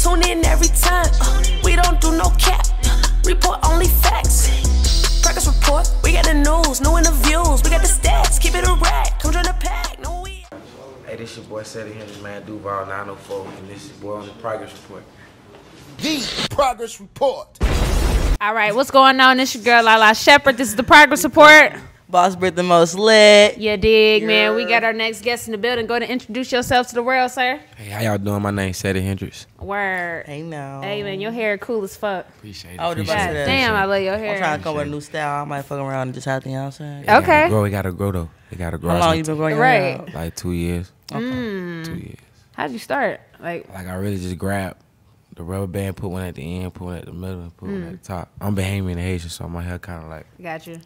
Tune in every time. We don't do no cap. Report only facts. Progress report. We got the news, new interviews. We got the stats. Keep it a rack. Come join the pack. No we. Hey, this your boy Seddy Hendrinx, man. Duval 904, and this is your boy on the Progress Report. The Progress Report. All right, what's going on? It's your girl Lala Shepherd. This is the Progress Report. Boss Brit the most lit. You dig, man. We got our next guest in the building. Go ahead and introduce yourself to the world, sir. Hey, how y'all doing? My name's Seddy Hendrinx. Word. Hey, now. Hey, man, your hair cool as fuck. Appreciate it. I was about to God say that. damn, I love your hair. I'm trying to come with a new style. I might fuck around and just have to, you know what I'm saying? Okay. We gotta grow though. We gotta grow. How long you been growing your hair Right. out? Like 2 years. Okay. 2 years. How'd you start? Like I really just grabbed the rubber band, put one at the end, put one at the middle, and put one at the top. I'm Bahamian and Haitian, so my hair kind of like got you.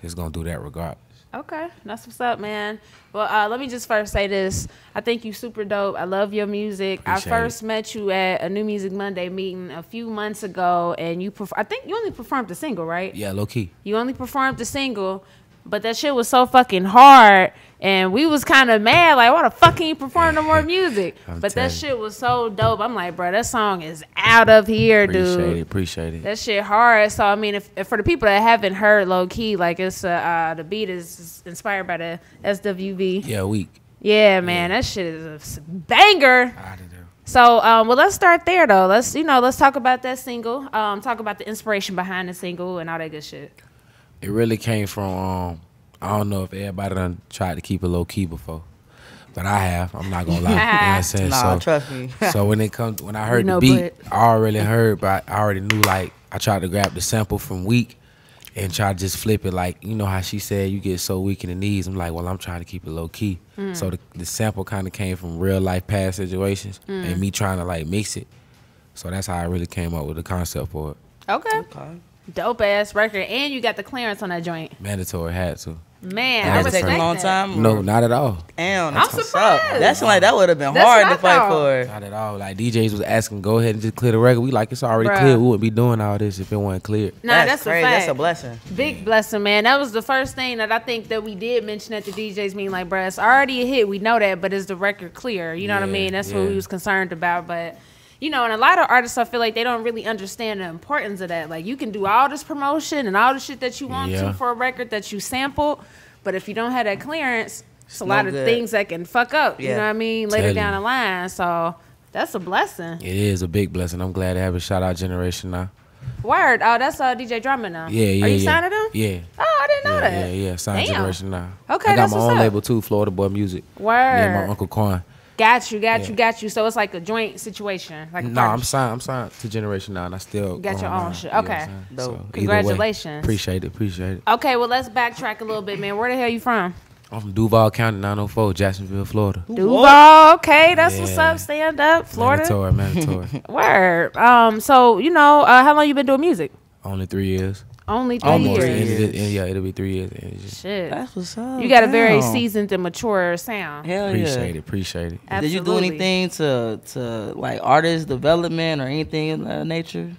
it's gonna do that regardless. Okay, that's what's up, man. Well, let me just first say this. I think you super dope. I love your music. Appreciate I first met you at a New Music Monday meeting a few months ago, and I think you only performed the single, right? Yeah, low key. You only performed the single, but that shit was so fucking hard, and we was kind of mad, like, why the fuck can you perform no more music? But that shit was so dope. I'm like, bro, that song is out of here, dude. Appreciate it. That shit hard. So I mean, if for the people that haven't heard Low Key, like it's the beat is inspired by the SWV. Yeah, weak. Yeah, man, that shit is a banger. Out of there. So well, let's start there though. Let's talk about that single. Talk about the inspiration behind the single and all that good shit. It really came from I don't know if everybody done tried to keep it low key before, but I have. I'm not gonna lie. You know what I'm saying? Nah, so, trust me. So when I heard the beat, I already heard, but I already knew. Like I tried to grab the sample from Weak and try to just flip it. Like you know how she said you get so weak in the knees. I'm like, well, I'm trying to keep it low key. So the sample kind of came from real life past situations and me trying to like mix it. So that's how I really came up with the concept for it. Okay. Dope ass record, and you got the clearance on that joint. Mandatory, had to. Man, That I was respect Take a long that. time? No, not at all. Damn, I'm that's what's surprised. up. That's like that would have been That's hard what to I fight thought. for. Not at all. Like DJs was asking, go ahead and just clear the record. We like it's already Bruh. clear. We wouldn't be doing all this if it wasn't clear. Nah, that's crazy. a fact. That's a blessing. Big blessing, man. That was the first thing that I think that we did mention at the DJs meeting. Like, bruh, it's already a hit. We know that, but is the record clear? You know what I Yeah, mean? That's what yeah. we was concerned about. But, you know, and a lot of artists, I feel like they don't really understand the importance of that. Like, you can do all this promotion and all the shit that you want Yeah. to for a record that you sampled, but if you don't have that clearance, it's a no lot of good. things that can fuck up. You Yeah. know what I mean? Later Tell down you. the line. So that's a blessing. It is a big blessing. I'm glad to have a shout out generation now. Word. Oh, that's DJ Drummond now. Yeah. Are you signing him? Yeah. Oh, I didn't know that. Yeah. Sign Damn. generation now. Okay, I got that's my what's own up. label too, Florida Boy Music. Word. Me and my Uncle Quan. Got you. So it's like a joint situation. Like a No, I'm partnership. signed to Generation now, and I still Got your going own on. shit. You know what Okay. I'm saying? Dope. So, either way, Congratulations. Appreciate it. Okay, well, let's backtrack a little bit, man. Where the hell you from? I'm from Duval County, 904, Jacksonville, Florida. Duval. Okay, that's what's Yeah. up. Stand up, Florida. Mandatory. Word. So, you know, how long you been doing music? Only 3 years. Only 3 Almost. years. Yeah, it'll be 3 years. And just Shit. That's what's up. You got a very Damn. seasoned and mature sound. Hell yeah. appreciate it. Absolutely. Did you do anything to like artist development or anything in that nature?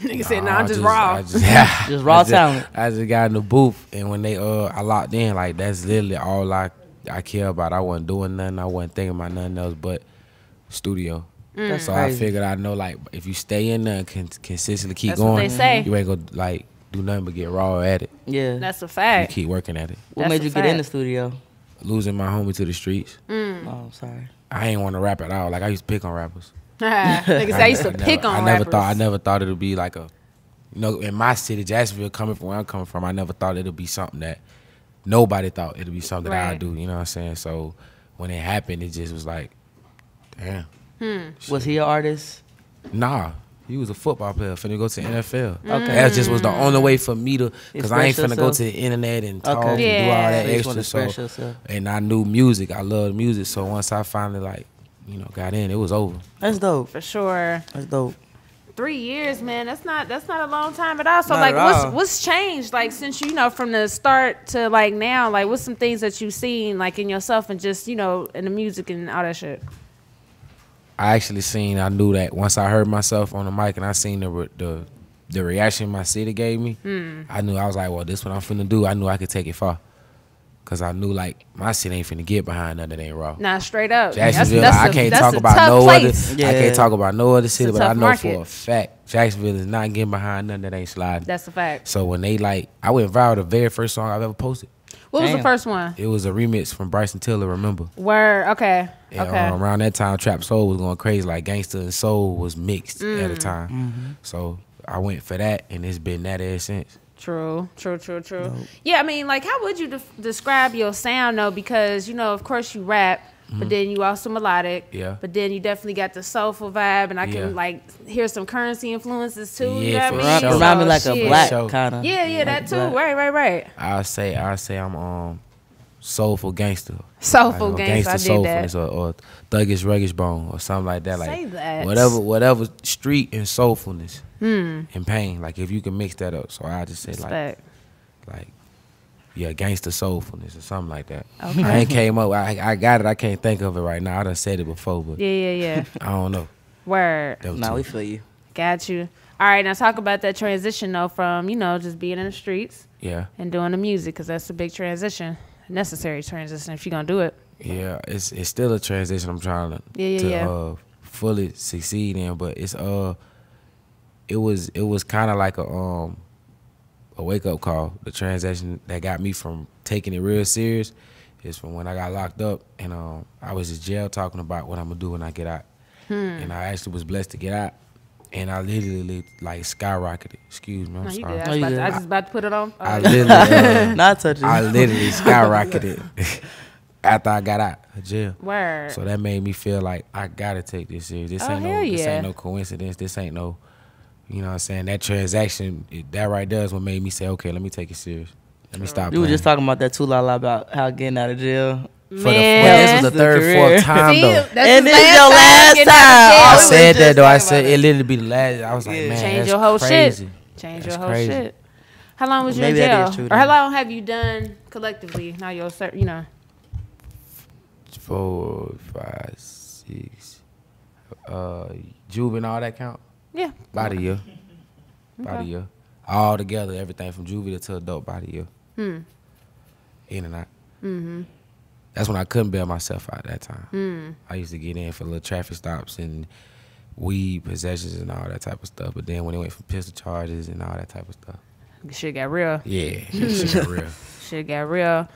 Nigga said, "No, I'm just raw." Just raw talent. I just got in the booth, and when I locked in, like that's literally all I care about. I wasn't doing nothing. I wasn't thinking about nothing else but studio. That's So crazy. I figured I know like if you stay in there and consistently keep That's what going, they say. you ain't gonna like do nothing but get raw at it. Yeah. That's a You fact. keep working at it. What That's made a you get in fact. the studio? Losing my homie to the streets. Oh, I'm sorry. I ain't want to rap at all. Like I used to pick on rappers. Nigga said I used to pick on rappers. I never thought it would be like a, you know, in my city, Jacksonville, coming from where I'm coming from, I never thought it would be something that nobody thought it would be something that I Right. do. You know what I'm saying? So when it happened, it just was like, damn. Was he an artist? Nah, he was a football player, finna go to the NFL. Okay. That just was the only way for me to, because I ain't Express finna go yourself. to the internet and talk Okay. and do all Yeah. that So you just wanna extra. express So, yourself. and I knew music. I loved music. So once I finally like, you know, got in, it was over. That's dope. For sure. That's dope. 3 years, man. That's not a long time at all. So Not like, at all. what's changed? Like since you know from the start to like now, like what's some things that you've seen like in yourself and just you know in the music and all that shit. I actually I knew that once I heard myself on the mic and I seen the reaction my city gave me, I knew I was like, well, this what I'm finna do. I knew I could take it far. Cause I knew like my shit ain't finna get behind nothing that ain't raw. Nah, straight up. Jacksonville, I can't talk about no other. I can't talk about no other city, but I know for a fact Jacksonville is not getting behind nothing that ain't sliding. That's a fact. So when they like, I went viral the very first song I've ever posted. What was the first one? It was a remix from Bryson Tiller. Remember? Word. Okay. And, okay. Around that time, Trap Soul was going crazy. Like Gangsta and Soul was mixed at the time. So I went for that, and it's been that ever since. True. Yeah, I mean, like, how would you describe your sound, though? Because, you know, of course you rap, but then you also melodic. Yeah. But then you definitely got the soulful vibe, and I can, like, hear some currency influences, too. Yeah, you know what I mean? sure. Remind me like a black kind of. Yeah, like that, too. Black. Right. I'll say I'm soulful gangster. Soulful gangster, I did that. Or thuggish, ruggish bone, or something like that. Like, say that. Whatever street and soulfulness and pain. Like, if you can mix that up. So I just say, Respect. like, yeah, gangster soulfulness or something like that. Okay. I ain't came up. I got it. I can't think of it right now. I done said it before, but Yeah. I don't know. Word. Nah, we feel you. Got you. All right, now talk about that transition, though, from, you know, just being in the streets and doing the music, because that's a big transition. Necessary transition if you're gonna do it. Yeah, it's still a transition I'm trying to fully succeed in, but it's it was kind of like a wake up call. The transition that got me from taking it real serious is from when I got locked up, and I was in jail talking about what I'm gonna do when I get out. And I actually was blessed to get out, and I literally like skyrocketed. Excuse me, I'm sorry. I just about to put it on. I literally, Not touching. I literally skyrocketed after I got out of jail. Word. So that made me feel like I gotta take this serious. This ain't no coincidence. This ain't no, you know what I'm saying? That transaction, that right there is what made me say, okay, let me take it serious. Let me stop. You were just talking about that too, Lala, about how getting out of jail. This was the third, fourth time though. And this is your last time. I said that though. I said it literally be the last. I was like, man, change that's your whole crazy. shit. Change your whole shit. How long was you in Maybe that is jail? true, Or how long have you done collectively? Now you're, you know. 4, 5, 6. Juvie and all that count? Yeah. About a year. About a year. All together, everything from juvie to adult, about a year. In and out. That's when I couldn't bail myself out at that time. I used to get in for little traffic stops and weed possessions and all that type of stuff. But then when it went for pistol charges and all that type of stuff. Shit got real. Yeah, shit got real. Shit got real.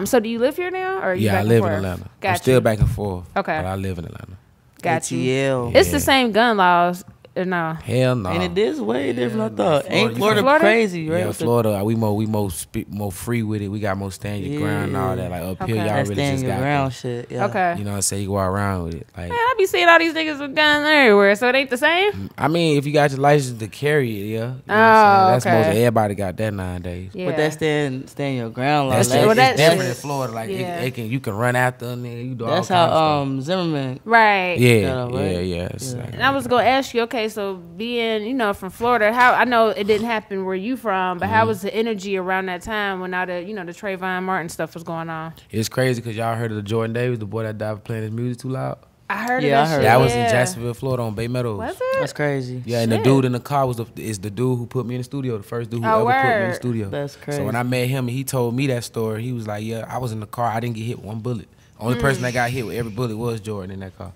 So do you live here now? Or are you back I and live forth? in Atlanta. Got I'm still back and forth. Okay. But I live in Atlanta. Got you. ATL. It's the same gun laws. No. Hell no. And it is way different, I thought. Florida, Ain't Florida crazy, right? Yeah, Florida, we more free with it. We got more stand your ground and all that. Like up here, y'all That really stand just your got ground the, shit. Yeah. Okay. you know what I'm saying? You go around with it. Like, Man, I be seeing all these niggas with guns everywhere, so it ain't the same? I mean, if you got your license to carry it, yeah. You know what I'm saying? That's most everybody got that nowadays. Yeah. But that stand your ground law. That's That's different in Florida. Like you can run after a nigga. You do That's all kinds how Zimmerman. Right. of stuff. right? Yeah. And I was gonna ask you, okay, so being, you know, from Florida, how I know it didn't happen where you from, but how was the energy around that time when all the, you know, the Trayvon Martin stuff was going on? It's crazy because y'all heard of the Jordan Davis, the boy that died for playing his music too loud. I heard Yeah, of I that heard shit. That was in Jacksonville, Florida, on Bay Meadows. Was it? That's crazy. Yeah, and the dude in the car is the dude who put me in the studio, the first dude who ever put me in the studio. That's crazy. So when I met him and he told me that story, he was like, yeah, I was in the car, I didn't get hit with one bullet. Only person that got hit with every bullet was Jordan in that car.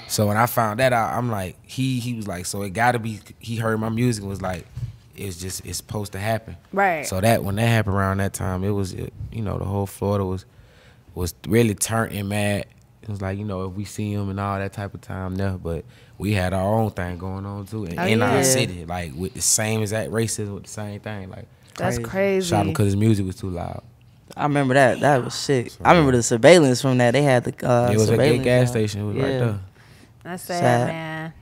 So when I found that out, I'm like, he was like, so it gotta be, he heard my music and was like, it's supposed to happen. Right. So that when that happened around that time, it was, you know, the whole Florida was really turned and mad. It was like, you know, if we see him and all that type of time there, but we had our own thing going on too. And in our city, like with the same exact racism, with the same thing. Like, that's crazy. Shot him because his music was too loud. I remember that. That was sick. I remember the surveillance from that. They had the it was a surveillance gay gas station. It was right there. That's sad,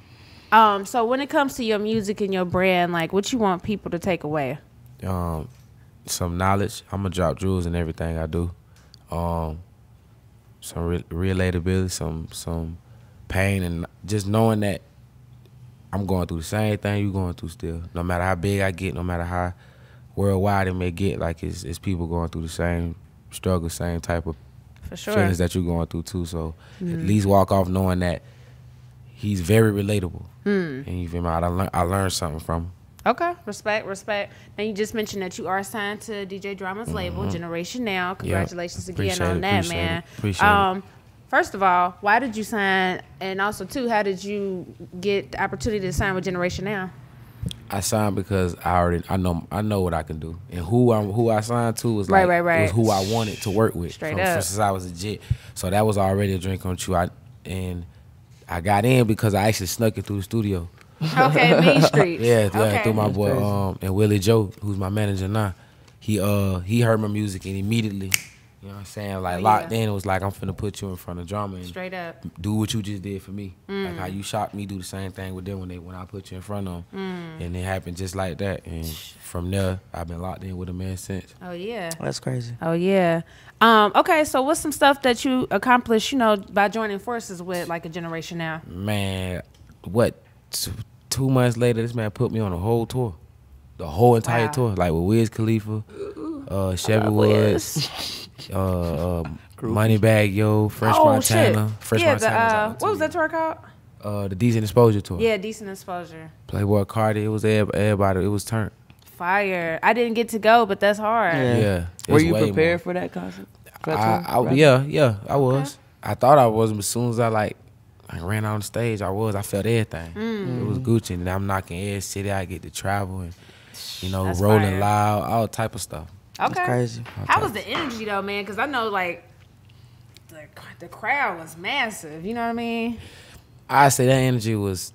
man. So when it comes to your music and your brand, like, what you want people to take away? Some knowledge. I'm gonna drop jewels in everything I do. Some relatability, some pain, and just knowing that I'm going through the same thing you going through still. No matter how big I get, no matter how worldwide it may get, like it's people going through the same struggle, same type of feelings that you're going through too. So at least walk off knowing that he's very relatable. And you feel me? I learned something from him. Okay, respect. Now you just mentioned that you are signed to DJ Drama's label, Generation Now. Congratulations again on that, man. Appreciate it. First of all, why did you sign? And also, too, how did you get the opportunity to sign with Generation Now? I signed because I know what I can do, and who I signed to was like right. was who I wanted to work with Straight up. since I was a jit. So that was already a drink on you. And I got in because I actually snuck it through the studio. Okay, Main Street. Yeah, through my boy and Willie Joe, who's my manager now. He heard my music and immediately, you know what I'm saying, like locked in. It was like, I'm finna put you in front of Drama and straight up do what you just did for me. Like how you shot me, do the same thing with them when I put you in front of them. And it happened just like that. And from there, I've been locked in with a man since. Oh yeah, That's crazy. oh yeah. Okay, so what's some stuff that you accomplished, by joining forces with like a Generation Now? Man, what? 2 months later, this man put me on a whole tour. The whole entire tour. Like with Wiz Khalifa, Chevy Woods, MoneyBagg, yo, Fresh Montana. Shit. Fresh Yeah, Montana. what was that tour called? The Decent Exposure tour. Yeah, Decent Exposure. Playboy Cardi, it was everybody. It was turned. Fire. I didn't get to go, but that's hard. Yeah. Were you prepared for that concert? Yeah, I was. I thought I was, but as soon as I ran on stage, I felt everything. It was Gucci, and I'm knocking every city I get to travel and, That's rolling fire. loud, all type of stuff. Okay. That's crazy. How was the energy though, man? Because I know the crowd was massive. You know what I mean? I say that energy was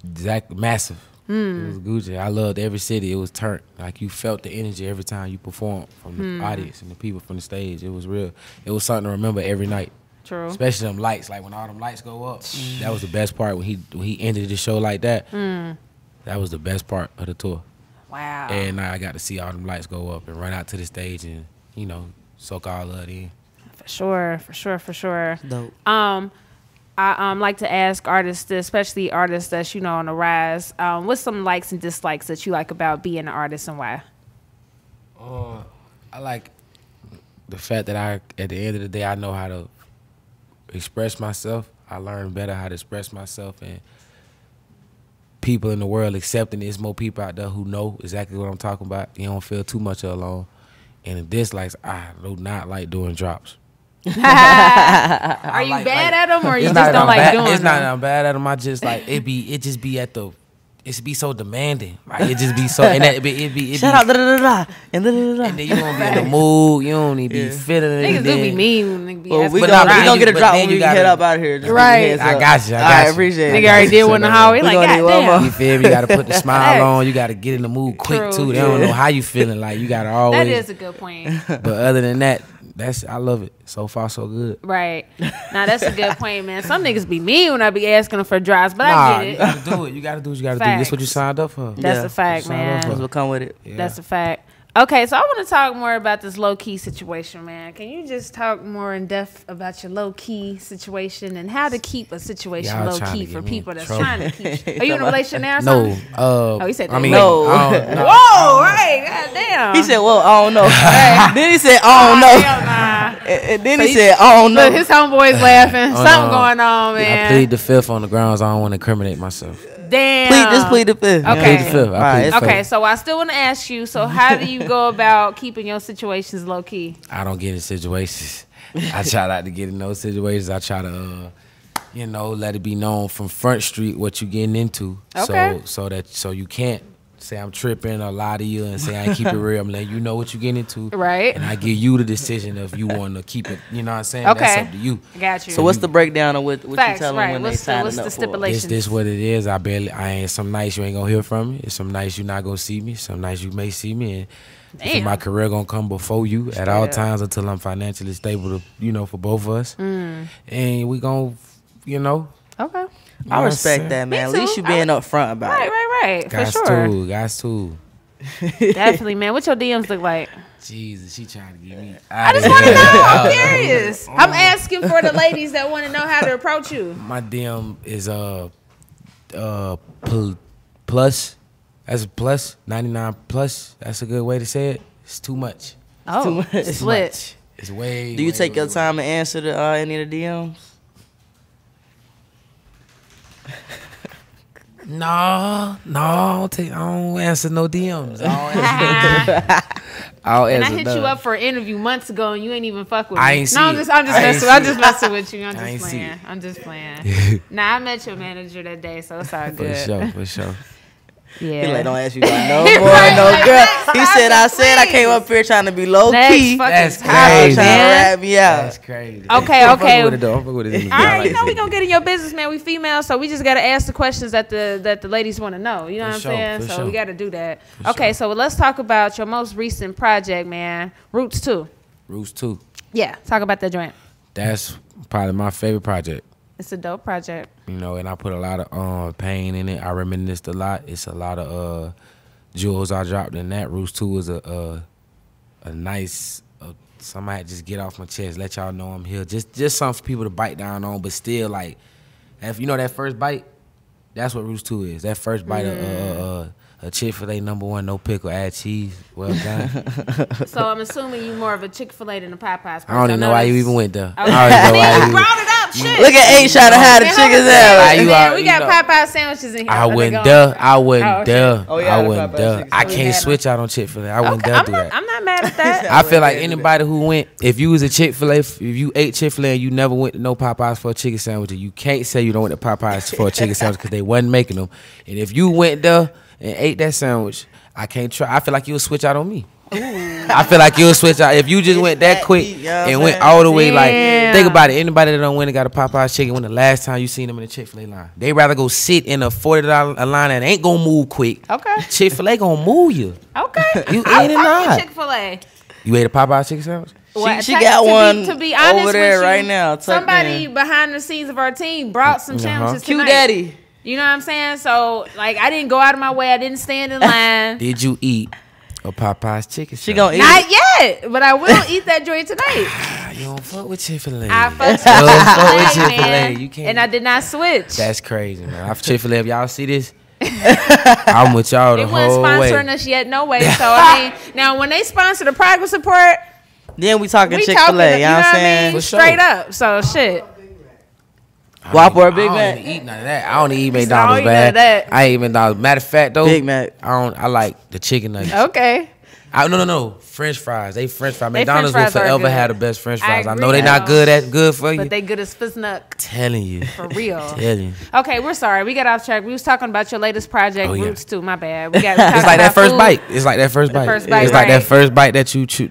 exactly massive. It was Gucci. I loved every city. It was turned. Like you felt the energy every time you performed from the audience and the people from the stage. It was real. It was something to remember every night. True. Especially them lights. Like when all them lights go up, that was the best part. When he ended the show like that, that was the best part of the tour. Wow. And I got to see all them lights go up and run out to the stage and soak all of it in. For sure. Dope. I like to ask artists, especially artists that's on the rise, what's some likes and dislikes that you like about being an artist and why? I like the fact that at the end of the day, I know how to express myself. I learned better how to express myself, and people in the world accepting there's more people out there who know exactly what I'm talking about. You don't feel too much alone. And the dislikes, I do not like doing drops. Are you bad at them, or you just don't like doing them? It's not that I'm bad at them. I just it just be at the. It be so demanding. Like it just be so, and it be Shout out, and then you don't be in the mood. You don't even be feeling it. Niggas do be mean when niggas be Well, asking. we gonna get a drop when we head up out here. Just Right. I got you. I appreciate it. Nigga already did one in the hallway. Like, goddamn. You feel me? You gotta put the smile on. You gotta get in the mood quick True, too. They don't know how you feeling. Like you gotta always. That is a good point. But other than that, I love it. So far, so good. Right. Now, that's a good point, man. Some niggas be mean when I be asking them for drops, but I get it. You gotta do it. You gotta do what you gotta do. That's what you signed up for. That's a fact, man. That's what come with it. Yeah. That's a fact. Okay, so I want to talk more about this low-key situation, man. Can you just talk more in depth about your low-key situation and how to keep a situation Y'all trying low-key to for get me in people that's trouble. trying to keep... Are you in a relationship now or No. something? Oh, he said I mean, no. Whoa, right. Goddamn. He said, "Well, I don't know." Then he said, "I don't know." Hell nah. And then he said, "I don't know." Look, his homeboy's laughing. Something going on, I man. plead the fifth on the grounds I don't want to incriminate myself. Damn. Just plead the fifth. Okay. Plead the fifth. I plead the Okay, fifth. so I still want to ask you, so how do you go about keeping your situations low-key? I don't get in situations. I try not to get in those situations. I try to, let it be known from Front Street what you getting into. Okay. So you can't say I'm tripping or lie to you and say I ain't keep it real. I'm letting you know what you getting into. Right. And I give you the decision if you want to keep it. You know what I'm saying? Okay. That's up to you. Got you. So what's the breakdown of what you Facts, tell them right. when What's they signing the up for? stipulations? This what it is. I ain't some nights you ain't gonna hear from me. It's some nights you not gonna see me. Some nights you may see me, and Damn. my career gonna come before you at all times until I'm financially stable. For both of us, and we gonna, Okay. I respect that, man. At Me least too. you being upfront about it. Right. For Guys sure. Guys too. Definitely, man. What your DMs look like? Jesus, she trying to get me. I just want to know. I'm curious. I'm asking for the ladies that want to know how to approach you. My DM is plus. That's a plus 99 plus. That's a good way to say it. It's too much. Oh, Too much. It's split. much. It's way. Do you way, take way, your way. time to answer any of the DMs? No, I don't answer no DMs. And I hit you up for an interview months ago, and you ain't even fuck with me. I ain't see it. I'm just messing with you. I'm just playing. Nah, I met your manager that day, so it's all good. For sure. Yeah. He like, don't ask me about no boy, no girl. He said, I came up here trying to be low key. That's Trying crazy. to rap me out. That's crazy. Okay. I'm fucking with it though. I'm fucking with it. All right, you know we gonna get in your business, man. We female, so we just gotta ask the questions that the ladies want to know. You know what I'm saying? So we gotta do that. Okay, so let's talk about your most recent project, man. Roots 2. Roots 2. Yeah, talk about that joint. That's probably my favorite project. It's a dope project. You know, and I put a lot of pain in it. I reminisced a lot. It's a lot of jewels I dropped in that. Roots 2 is a nice somebody just get off my chest, let y'all know I'm here. Just something for people to bite down on, but still like, if you know that first bite, that's what Roots 2 is. That first bite of a Chick-fil-A #1, no pickle, add cheese, well done. So I'm assuming you more of a Chick-fil-A than a Popeyes person. I don't even know why you even went there. Okay. I don't even know why you brought it up, shit. Look at H trying to hide the chicken salad. We got Popeye sandwiches in here. I wouldn't dare. I wouldn't dare. Oh, yeah, I wouldn't dare. I can't switch out on Chick-fil-A. I wouldn't dare do that. I'm not mad at that. I feel like anybody who went, if you was a Chick-fil-A, if you ate Chick-fil-A and you never went to no Popeyes for a chicken sandwich, you can't say you don't went to Popeyes for a chicken sandwich because they wasn't making them. And if you went there and ate that sandwich, I can't try. I feel like you'll switch out on me. I feel like you'll switch out if you just went that quick and went all the way. Like, think about it. Anybody that don't win and got a Popeyes chicken, when the last time you seen them in a Chick-fil-A line? They rather go sit in a $40 line that ain't gonna move quick. Okay. Chick-fil-A gonna move you. Okay. You ain't not. Chick-fil-A. You ate a Popeyes chicken sandwich? Well, she got one to be honest over there with you, right now. Somebody behind the scenes of our team brought some sandwiches tonight. Q Daddy. You know what I'm saying? So, like, I didn't go out of my way. I didn't stand in line. Did you eat a Popeyes chicken sandwich? She gonna eat Not yet, but I will eat that joint tonight. You don't fuck with Chick-fil-A. I fuck with Chick-fil-A, man. You can't. And I did not switch. That's crazy, man. Chick-fil-A, if y'all see this, I'm with y'all the It wasn't whole way. sponsoring us yet, no way. So, I mean, now when they sponsor the Progress Report, then we talking we Chick-fil-A, talking, you know what I'm saying? For sure. Straight up. So, shit. Whopper or Big I Mac? don't even eat none of that. I don't eat I McDonald's, don't eat none of man. that. I ain't even McDonald's. Matter of fact, though, Big Mac. I like the chicken nuggets. Okay. No. French fries. They French fries. They McDonald's will French fries are forever good. have the best French fries. I agree, know they not good for you. But they good as Fizznuck. Telling you. For real. Telling you. Okay, we're sorry. We got off track. We was talking about your latest project, Roots 2. My bad. We got. It's like that first bite. It's like that first bite. first bite, It's like that right. first bite that you chew,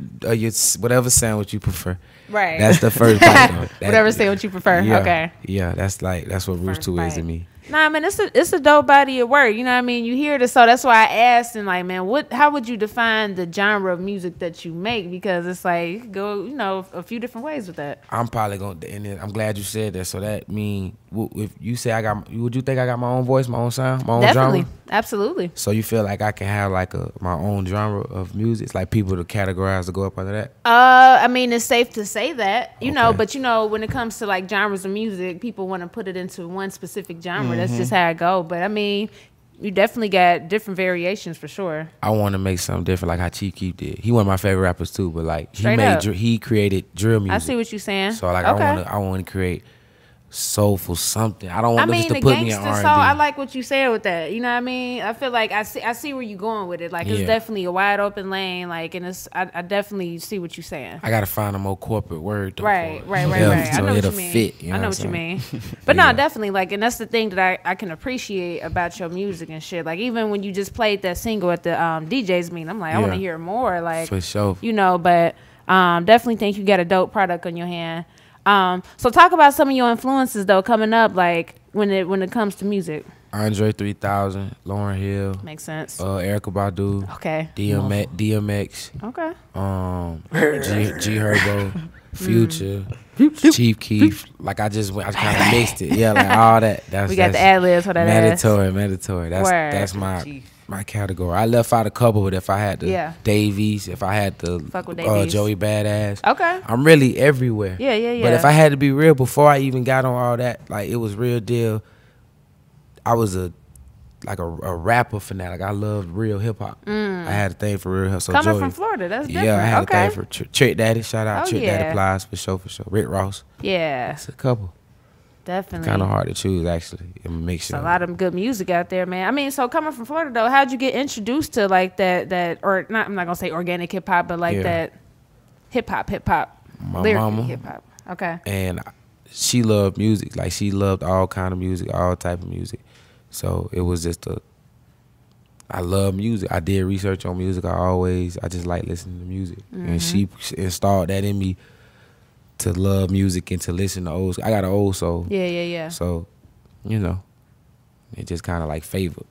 whatever sandwich you prefer. Right. That's the first bite. Though. Whatever sandwich you prefer. Yeah, Okay. Yeah, that's what Roots 2 is to me. Nah, man, it's a dope body of work. You know what I mean? You hear this, so that's why I asked. And like, man, how would you define the genre of music that you make? Because it's like you could go, a few different ways with that. I'm probably gonna, and then I'm glad you said that. So that mean, if you say would you think I got my own voice, my own sound, my own Definitely, genre? absolutely. So you feel like I can have like my own genre of music? It's like people to categorize to go up under that? I mean, it's safe to say that, you know, Okay. but when it comes to like genres of music, people want to put it into one specific genre. That's just how it go. But I mean, you definitely got different variations for sure. I want to make something different, like how Chief Keef did. He one of my favorite rappers too, but like he created drill music. I see what you're saying. So like okay. I want to create soulful something. I don't want them just to the put me in gangsta R&B. soul, I like what you said with that. You know what I mean? I feel like I see where you're going with it. Like it's Yeah. definitely a wide open lane. Like, and I definitely see what you're saying. I gotta find a more corporate word. Though, Right. for it. I So know what it'll you mean. fit. You know I know what what you I'm mean. saying? But Yeah. no, definitely. Like, and that's the thing that I can appreciate about your music and shit. Like, even when you just played that single at the DJ's meeting, I'm like, I want to Yeah. hear more. Like, For sure. you know. But definitely think you got a dope product on your hand. So talk about some of your influences though coming up, like when it comes to music. Andre 3000, Lauryn Hill, Makes sense. Erykah Badu, Okay. DMX, Okay. G Herbo, Future, Chief Keef. Like I kind of mixed it. Yeah, like all that. We got the ad-libs for that ass. Mandatory. Word. That's my category. I left out a couple, but if I had the Davies, if I had the Fuck with Davies. Joey Badass, Okay. I'm really everywhere. Yeah. But if I had to be real, before I even got on all that, like it was real deal. I was a rapper fanatic. I loved real hip hop. I had a thing for real hip hop. So Coming Joey, from Florida, that's different. yeah, I had okay. a thing for Trick Daddy. Shout out Oh, Trick yeah. Daddy Plies for sure. Rick Ross. Yeah. It's a couple. Definitely. Kind of hard to choose, actually. It makes a lot of good music out there, man. I mean, so coming from Florida, though, how'd you get introduced to like that, or not? I'm not gonna say organic hip hop, but like that hip hop, my mama, hip hop. Okay. And she loved music. Like she loved all kind of music, all type of music. So it was just I love music. I did research on music. I just like listening to music, and she installed that in me. To love music and to listen to old. I got an old soul. Yeah. So, you know, it just kind of like favored.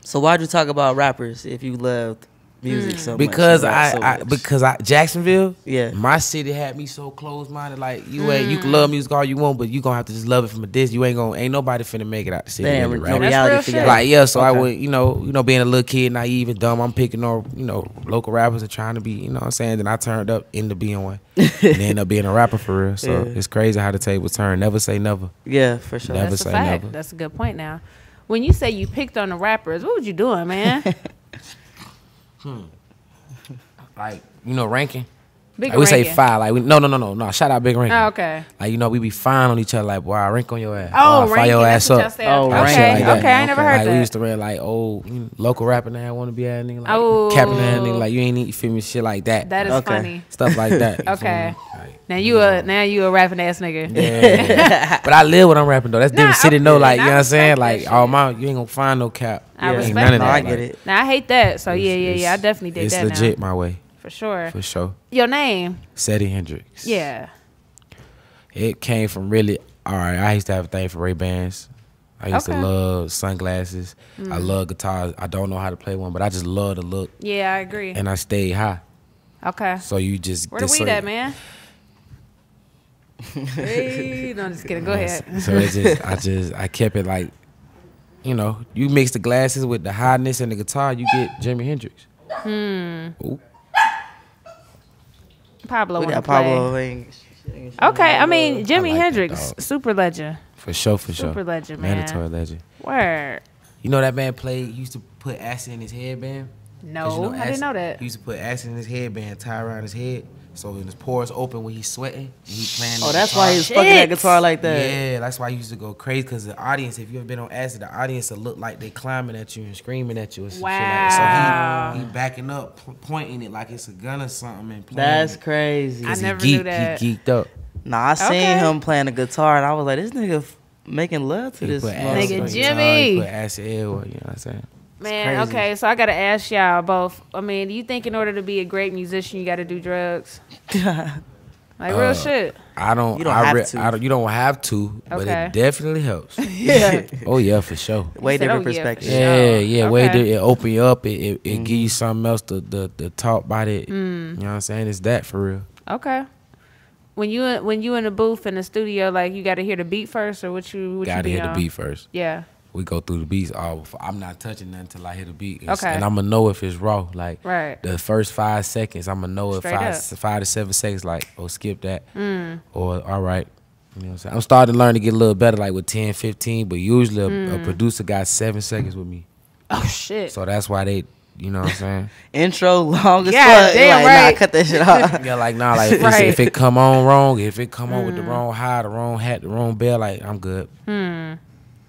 So why'd you talk about rappers if you loved music so much? Because Jacksonville, my city had me so close minded. Like you can love music all you want, but you gonna have to just love it from a distance. You ain't nobody finna make it out the city. No right? reality for Like I would, you know, being a little kid, naive and dumb, I'm picking on, you know, local rappers and trying to be, you know what I'm saying? Then I turned up into being one. And ended up being a rapper for real. So it's crazy how the tables turn. Never say never. Yeah, for sure. Never That's say a fact. never. That's a good point now. When you say you picked on the rappers, what was you doing, man? Like, you know, ranking. Big Like we say ranking. 5. Like no. Shout out Big Ranking. Oh, okay. Like, you know, we be fine on each other. Like, boy, I rank on your ass. Oh, I fire ranking. your That's ass what y'all up. say. Oh, okay. ranking. Like that. Okay, I ain't never heard like, that. we used to rant like old local rapper now want to be at nigga. Like Oh. capping that nigga like you ain't need, you feel me, shit like that. That is Okay. funny. Stuff like that. You Okay. feel me? Like, Now you a rapping ass nigga. yeah. But I live what I'm rapping though. That's different city know, like, you know what I'm saying? respect Like that all shit. my you ain't gonna find no cap. I Ain't respect none of that. No, I Like, get it. Now I hate that. So yeah. I definitely did it's that legit now. my way. For sure. For sure. Your name? Seddy Hendrinx. Yeah. It came from really, all right, I used to have a thing for Ray-Bans. I used to Okay. love sunglasses. I love guitars. I don't know how to play one, but I just love the look. Yeah, I agree. And I stayed high. Okay. So you just... Where the weed at, man? Hey, no, I'm just kidding. Go ahead. So it's just, I kept it like, you know, you mix the glasses with the highness and the guitar, you get Jimi Hendrix. Ooh. Pablo We wanna got Pablo. play. Okay, I mean, Jimi like that, Hendrix, dog. super legend. For sure. Super legend, man. Mandatory legend. Word. You know that man played, he used to put acid in his headband? No, 'Cause you know I didn't acid- know that. He used to put acid in his headband, tie around his head, so when his pores open when he's sweating, and he playing. Oh, the that's guitar. why he was fucking that guitar like that. Yeah, that's why he used to go crazy, because the audience, if you ever been on acid, the audience will look like they climbing at you and screaming at you and some shit like that. So he backing up, pointing it like it's a gun or something and playing. That's it. crarazy. I 'Cause never he knew that. He geeked up. Nah, I seen Okay. him playing the guitar, and I was like, this nigga making love to He this put motherfucker. acid Nigga on Jimmy. guitar, he put acid everywhere, you know what I'm saying? Man, crazy. okay, so I gotta ask y'all both. I mean, do you think in order to be a great musician, you gotta do drugs? Like real shit. I don't. You don't I have re- to. I don't, you don't have to, but Okay. it definitely helps. Yeah. Oh yeah, for sure. Way said, different oh, yeah, for perspective. sure. Yeah, way Okay. it open you up. It give you something else to talk about it. You know what I'm saying? It's that for real. Okay. When you in the booth in the studio, like you gotta hear the beat first, or what you Gotta be hear the on? beat first. Yeah. We go through the beats all before. I'm not touching nothing until I hear the beat. Okay. And I'm gonna know if it's raw. Like Right. the first 5 seconds, I'm gonna know if Straight up. 5 to 7 seconds, like, oh, skip that. Or all right. You know what I'm saying? I'm starting to learn to get a little better, like with 10, 15, but usually a producer got 7 seconds with me. Oh shit. So that's why they, you know what I'm saying? Intro long as Yeah, fuck. damn Like, right. nah, cut that shit off. Yeah, like, nah, like, Right. if it come on wrong, if it come on with the wrong high, the wrong hat, the wrong bell, like, I'm good.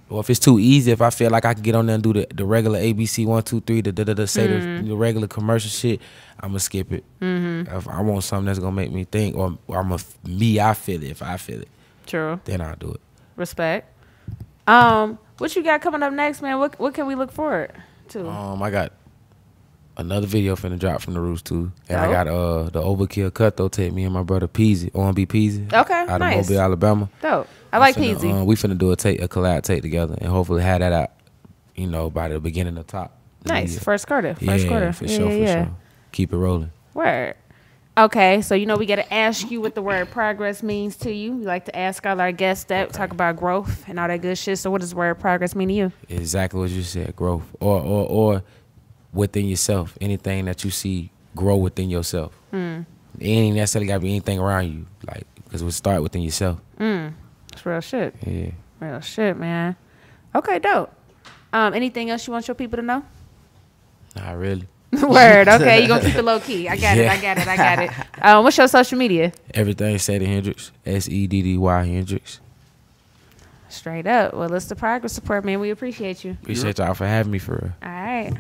Or if it's too easy, if I feel like I can get on there and do the regular ABC 1, 2, 3, say the regular commercial shit, I'm gonna skip it. If I want something that's gonna make me think, or I feel it. If I feel it, True. then I'll do it. Respect. What you got coming up next, man? What can we look forward to? I got another video finna drop from the Roots too, and I Dope. got the Overkill Cutthroat tape. Me and my brother Peasy, OMB Peasy, Okay, out nice. of Mobile, Alabama. Dope. I like Peasy. We finna do a collab tape together, and hopefully have that out, you know, by the beginning of top. Nice. Yeah. First quarter. Yeah, for sure. Keep it rolling. Word. Okay, so we got to ask you what the word progress means to you. We like to ask all our guests that, talk about growth and all that good shit. So what does the word progress mean to you? Exactly what you said, growth, or within yourself. Anything that you see grow within yourself. It ain't necessarily gotta be anything around you, like, because we start within yourself. It's real shit. Yeah. Real shit, man. Okay, dope. Anything else you want your people to know? Not really. Word. Okay, you gonna keep it low key. I got Yeah. it. What's your social media? Everything Seddy Hendrinx, SEDDY Hendrix. Straight up. Well, it's the Progress Report, man. We appreciate you. Appreciate y'all for having me, for real. All right.